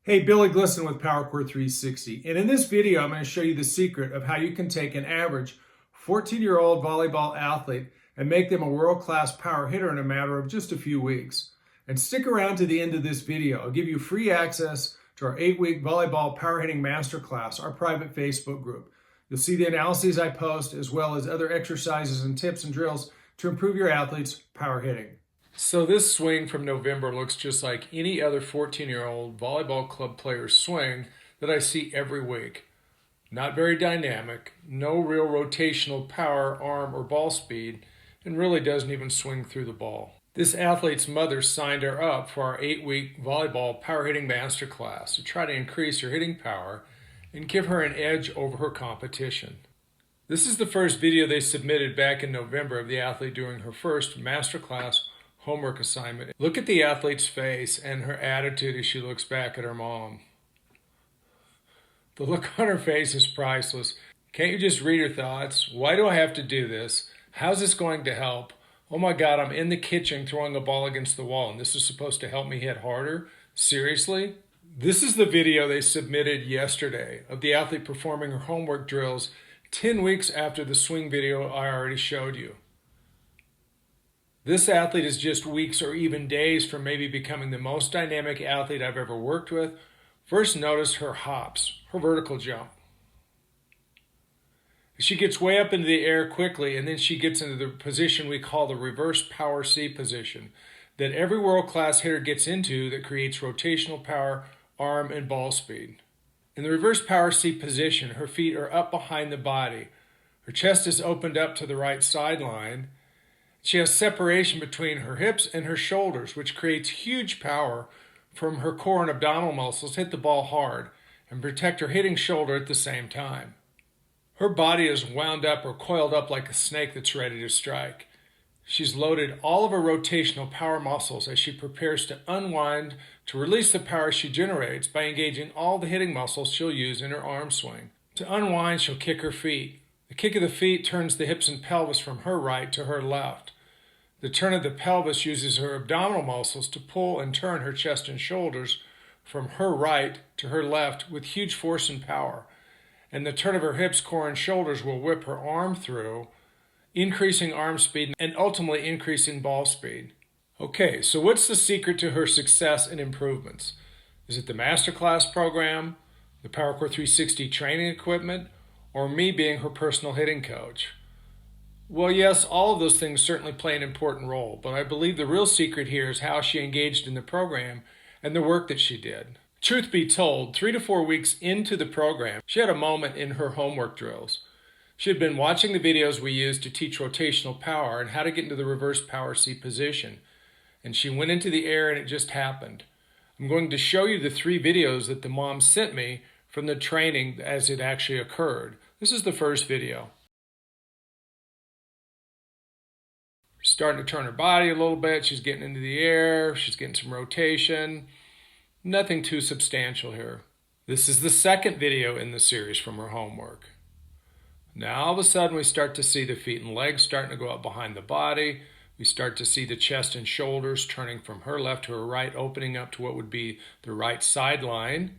Hey, Billy Glisson with PowerCore 360. And in this video, I'm going to show you the secret of how you can take an average 14-year-old volleyball athlete and make them a world-class power hitter in a matter of just a few weeks. And stick around to the end of this video. I'll give you free access to our 8-week volleyball power hitting masterclass, our private Facebook group. You'll see the analyses I post as well as other exercises and tips and drills to improve your athlete's power hitting. So this swing from November looks just like any other 14-year-old volleyball club player's swing that I see every week. Not very dynamic, no real rotational power, arm, or ball speed, and really doesn't even swing through the ball. This athlete's mother signed her up for our 8-week volleyball power hitting masterclass to try to increase her hitting power and give her an edge over her competition. This is the first video they submitted back in November of the athlete doing her first masterclass homework assignment. Look at the athlete's face and her attitude as she looks back at her mom. The look on her face is priceless. Can't you just read her thoughts? Why do I have to do this? How's this going to help? Oh my God, I'm in the kitchen throwing a ball against the wall and this is supposed to help me hit harder? Seriously? This is the video they submitted yesterday of the athlete performing her homework drills 10 weeks after the swing video I already showed you. This athlete is just weeks or even days from maybe becoming the most dynamic athlete I've ever worked with. First, notice her hops, her vertical jump. She gets way up into the air quickly, and then she gets into the position we call the reverse power C position that every world-class hitter gets into that creates rotational power, arm, and ball speed. In the reverse power C position, her feet are up behind the body. Her chest is opened up to the right sideline. She has separation between her hips and her shoulders, which creates huge power from her core and abdominal muscles hit the ball hard and protect her hitting shoulder at the same time. Her body is wound up or coiled up like a snake that's ready to strike. She's loaded all of her rotational power muscles as she prepares to unwind to release the power she generates by engaging all the hitting muscles she'll use in her arm swing. To unwind, she'll kick her feet. The kick of the feet turns the hips and pelvis from her right to her left. The turn of the pelvis uses her abdominal muscles to pull and turn her chest and shoulders from her right to her left with huge force and power. And the turn of her hips, core, and shoulders will whip her arm through, increasing arm speed and ultimately increasing ball speed. Okay, so what's the secret to her success and improvements? Is it the masterclass program, the PowerCore 360 training equipment, or me being her personal hitting coach? Well, yes, all of those things certainly play an important role, but I believe the real secret here is how she engaged in the program and the work that she did. Truth be told, 3 to 4 weeks into the program, she had a moment in her homework drills. She had been watching the videos we used to teach rotational power and how to get into the reverse power C position, and she went into the air and it just happened. I'm going to show you the 3 videos that the mom sent me from the training as it actually occurred. This is the first video. Starting to turn her body a little bit. She's getting into the air. She's getting some rotation. Nothing too substantial here. This is the second video in the series from her homework. Now all of a sudden we start to see the feet and legs starting to go up behind the body. We start to see the chest and shoulders turning from her left to her right, opening up to what would be the right sideline.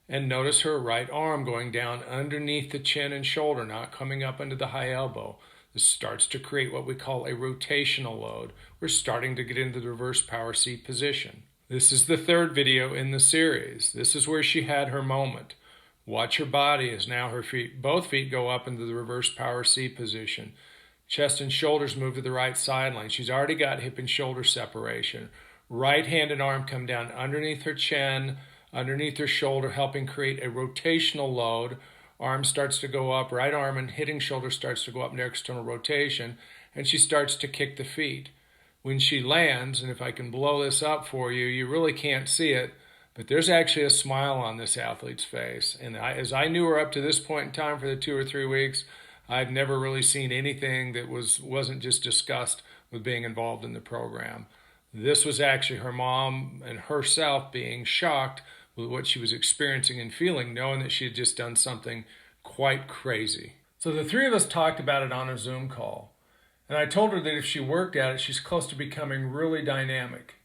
And notice her right arm going down underneath the chin and shoulder, not coming up into the high elbow. This starts to create what we call a rotational load. We're starting to get into the reverse power C position. This is the third video in the series. This is where she had her moment. Watch her body as now her feet, both feet go up into the reverse power C position. Chest and shoulders move to the right sideline. She's already got hip and shoulder separation. Right hand and arm come down underneath her chin, underneath her shoulder, helping create a rotational load. Arm starts to go up, right arm and hitting shoulder starts to go up in external rotation, and she starts to kick the feet. When she lands, and if I can blow this up for you, you really can't see it, but there's actually a smile on this athlete's face. And as I knew her up to this point in time for the 2 or 3 weeks, I've never really seen anything that wasn't just discussed with being involved in the program. This was actually her mom and herself being shocked with what she was experiencing and feeling, knowing that she had just done something quite crazy. So the 3 of us talked about it on a Zoom call. And I told her that if she worked at it, she's close to becoming really dynamic.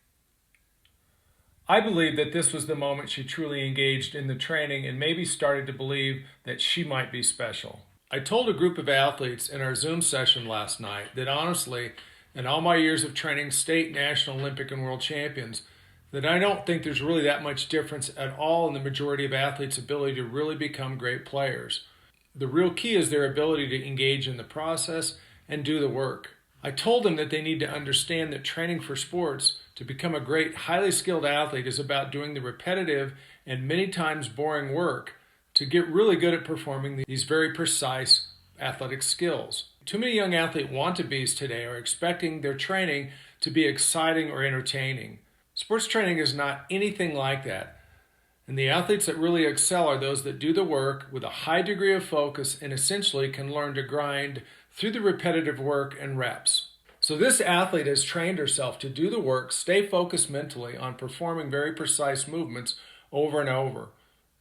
I believe that this was the moment she truly engaged in the training and maybe started to believe that she might be special. I told a group of athletes in our Zoom session last night that honestly, in all my years of training state, national, Olympic, and world champions, that I don't think there's really that much difference at all in the majority of athletes' ability to really become great players. The real key is their ability to engage in the process and do the work. I told them that they need to understand that training for sports to become a great, highly skilled athlete is about doing the repetitive and many times boring work to get really good at performing these very precise athletic skills. Too many young athlete want-to-bes today are expecting their training to be exciting or entertaining. Sports training is not anything like that. And the athletes that really excel are those that do the work with a high degree of focus and essentially can learn to grind through the repetitive work and reps. So this athlete has trained herself to do the work, stay focused mentally on performing very precise movements over and over.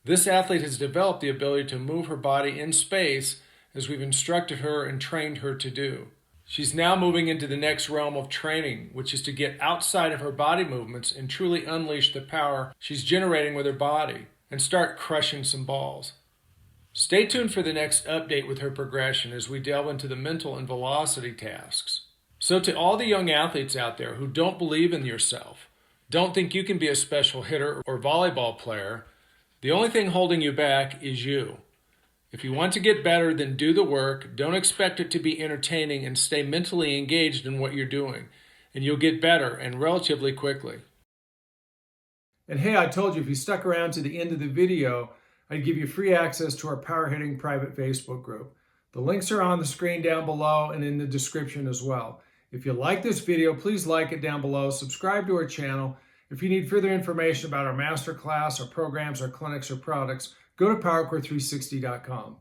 This athlete has developed the ability to move her body in space as we've instructed her and trained her to do. She's now moving into the next realm of training, which is to get outside of her body movements and truly unleash the power she's generating with her body and start crushing some balls. Stay tuned for the next update with her progression as we delve into the mental and velocity tasks. So to all the young athletes out there who don't believe in yourself, don't think you can be a special hitter or volleyball player, the only thing holding you back is you. If you want to get better, then do the work. Don't expect it to be entertaining and stay mentally engaged in what you're doing. And you'll get better and relatively quickly. And hey, I told you if you stuck around to the end of the video, I'd give you free access to our Power Hitting private Facebook group. The links are on the screen down below and in the description as well. If you like this video, please like it down below, subscribe to our channel. If you need further information about our masterclass, our programs, our clinics, or products, go to PowerCore360.com.